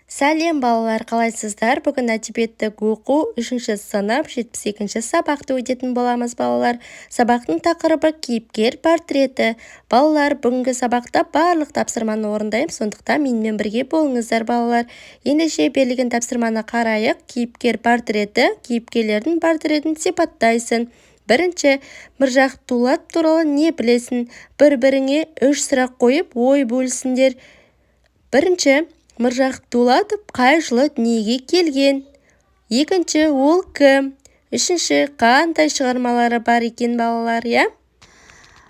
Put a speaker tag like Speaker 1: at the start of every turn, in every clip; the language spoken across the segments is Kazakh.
Speaker 1: Сәлем балалар, қалайсыздар? Бүгін әдебиеттік оқу 3-ші сынып 72-ші сабақты өтетін боламыз балалар. Сабақтың тақырыбы кейіпкер портреті. Балалар, бүгінгі сабақта барлық тапсырманы орындаймыз, сондықтан менімен бірге болыңыздар балалар. Ендеше берілген тапсырманы қарайық. Кейіпкер портреті, кейіпкерлердің портретін сипаттайсың. Бірінші, Міржақып Дулат туралы не білесің? Бір-біріңе 3 сұрақ қойып, ой бөлісіңдер. Бірінші, Міржақып Дулатов қай жылы дүниеге келген? Екінші, ол кім? Үшінші, қандай шығармалары бар екен балалар, иә?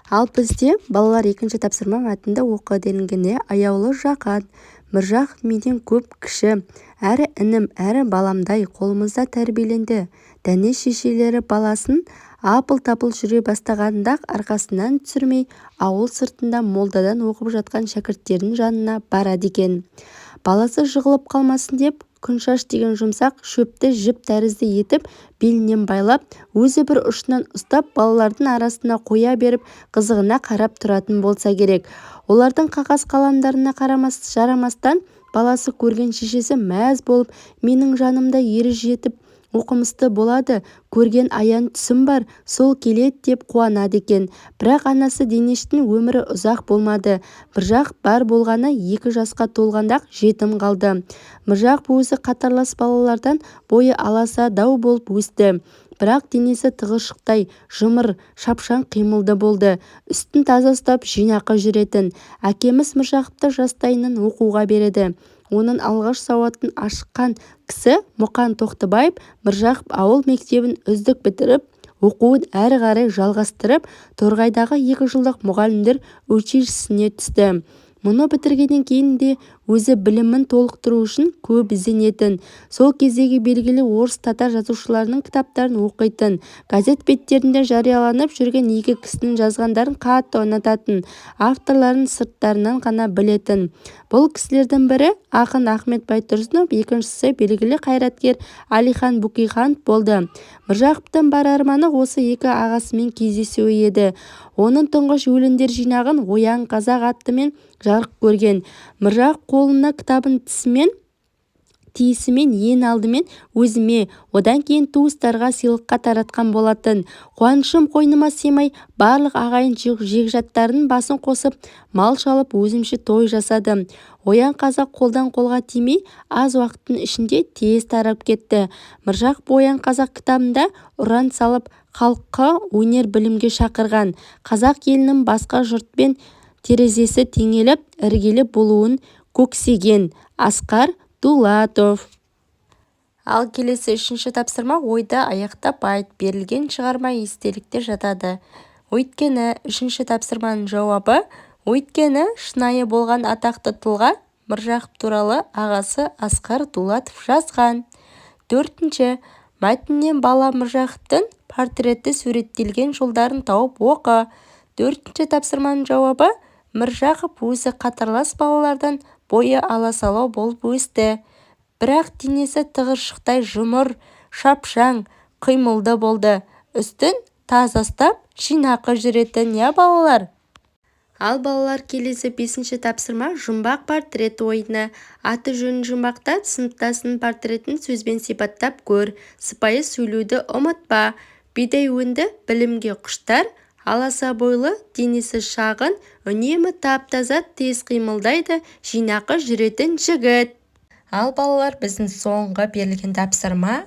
Speaker 1: Ал бізде балалар екінші тапсырма мәтінді оқы делінген. Аяулы жақан, Міржақып менен көп кіші, әрі інім, әрі баламдай қолымызда тәрбиеленді. Дәне шешелері баласын апыл-тапыл жүре бастағанда арқасынан түсірмей, ауыл сыртында молдадан оқып жатқан шәкірттердің жанына барады екен. Баласы жығылып қалмасын деп, күншаш деген жұмсақ шөпті жіп тәрізді етіп, белінен байлап, өзі бір ұшынан ұстап, балалардың арасына қоя беріп, қызығына қарап тұратын болса керек. Олардың қағаз қаламдарына жарамастан, баласы көрген шешесі мәз болып, менің жанымда ері жетіп, оқымысты болады, көрген аян түсім бар, сол келет деп қуанады екен. Бірақ анасы Денештің өмірі ұзақ болмады. Міржақып бар болғаны 2 жасқа толғанда жетім қалды. Міржақып өзі қатарлас балалардан бойы аласа дау болып өсті. Бірақ денесі тығыршықтай, жұмыр, шапшаң қимылды болды. Үстін таза ұстап жинақы жүретін. Әкеміз Міржақыпты жастайынан оқуға береді. Оның алғаш сауатын ашқан кісі Мұқан Тоқтыбаев Міржақып ауыл мектебін үздік бітіріп, оқуын әрі қарай жалғастырып, Торғайдағы 2 жылдық мұғалімдер училищесіне түсті. Мұны бітіргеннен кейін де өзі білімін толықтыру үшін көп ізденетін. Сол кездегі белгілі орыс татар жазушыларының кітаптарын оқитын. Газет беттерінде жарияланып жүрген 2 кісінің жазғандарын қатты ұнататын. Авторларын сырттарынан ғана білетін. Бұл кісілердің бірі ақын Ахмет Байтұрсынов, екіншісі белгілі қайраткер Әлихан Бөкейханов болды. Міржақыптың бар арманы осы 2 ағасымен кездесуі еді. Оның тұңғыш өлеңдер жинағын Оян қазақ атымен жарық көрген. Міржақып қолына кітабын тиісімен ең алдымен өзіме, одан кейін туыстарға сыйлыққа таратқан болатын. Қуанышым қойныма сыймай, барлық ағайын жекжаттарының басын қосып, мал шалып, өзімше той жасадым. Оян қазақ қолдан қолға тимей, аз уақыттың ішінде тез тарап кетті. Міржақып Оян қазақ кітабында ұран салып, халыққа өнер білімге шақырған. Қазақ елінің басқа жұртпен терезесі теңеліп, іргелі болуын көксеген. Асқар Дулатов. Ал келесі 3-ші тапсырма ойда аяқтап айт. Берілген шығарма естелікте жатады. Өйткені 3-ші тапсырманың жауабы, өйткені шынайы болған атақты тұлға Міржақып туралы ағасы Асқар Дулатов жазған. 4-ші, мәтіннен бала Міржақыптың портреті суреттелген жолдарын тауып оқы. 4-ші тапсырманың жауабы, Міржақып өзі қатарлас балалардан бойы аласалау болып өсті. Бірақ денесі тығыршықтай жұмыр, шапшаң, қимылды болды. Үстін таза ұстап, жинақы жүретін, я балалар? Ал балалар, келесі 5-ші тапсырма жұмбақ портрет ойыны. Аты жөнін жұмбақта сыныптасының портретін сөзбен сипаттап көр. Сыпайы сөйлеуді ұмытпа. Бидай өңді білімге құштар, аласа бойлы, денесі шағын, үнемі тап-таза, тез қимылдайды, жинақы жүретін жігіт. Ал балалар, біздің соңғы берілген тапсырма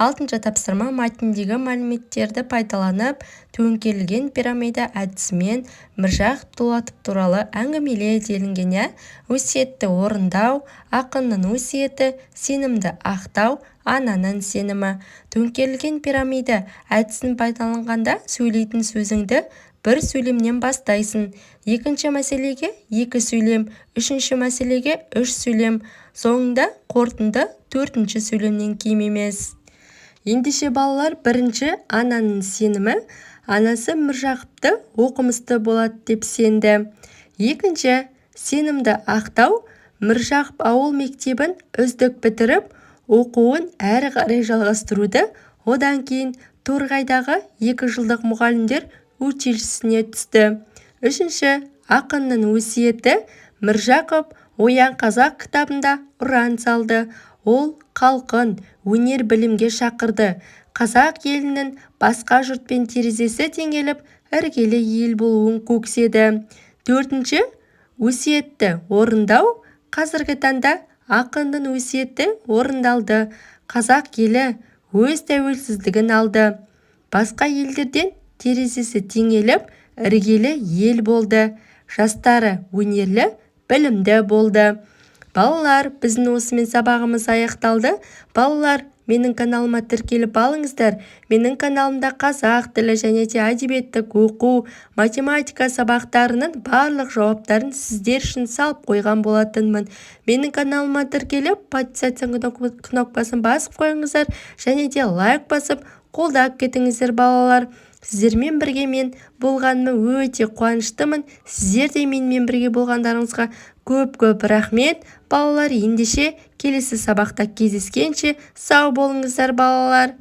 Speaker 1: 6-ші тапсырма мәтіндегі мәліметтерді пайдаланып, төңкерілген пирамида әдісімен Міржақып Дулатов туралы әңгімеле делінген. Өсиетті орындау, ақынның өсиеті, сенімді ақтау, ананың сенімі. Төңкерілген пирамида әдісін пайдаланғанда сөйлейтін сөзіңді бір сөйлемнен бастайсың. 2-ші мәселеге 2 сөйлем, 3-ші мәселеге 3 сөйлем, соңында қорытынды 4-ші сөйлемнен кем емес. Ендеше балалар, 1-ші ананың сенімі, анасы Міржақыпты оқымысты болады деп сенді. 2-ші сенімді ақтау, Міржақып ауыл мектебін үздік бітіріп, оқуын әрі қарай жалғастыруды, одан кейін Торғайдағы 2 жылдық мұғалімдер училищесіне түсті. 3-ші ақынның өсиеті, Міржақып Оян қазақ кітабында ұран салды. Ол халқын өнер білімге шақырды. Қазақ елінің басқа жұртпен терезесі теңеліп, іргелі ел болуын көкседі. 4. Өсиетті орындау. Қазіргі таңда ақынның өсиеті орындалды. Қазақ елі өз тәуелсіздігін алды. Басқа елдерден терезесі теңеліп, іргелі ел болды. Жастары өнерлі, білімді болды. Балалар, біздің осымен сабағымыз аяқталды. Балалар, менің каналыма тіркеліп алыңыздар. Менің каналымда қазақ тілі және де әдебиеттік оқу, математика сабақтарының барлық жауаптарын сіздер үшін салып қойған болатынмын. Менің каналыма тіркеліп, подписаться кнопкасын басып қойыңыздар және де лайк басып қолдап кетіңіздер балалар. Сіздермен бірге мен болғаныма өте қуаныштымын. Сіздер де менімен бірге болғандарыңызға көп рахмет. Балалар, ендеше келесі сабақта кездескенше сау болыңыздар балалар.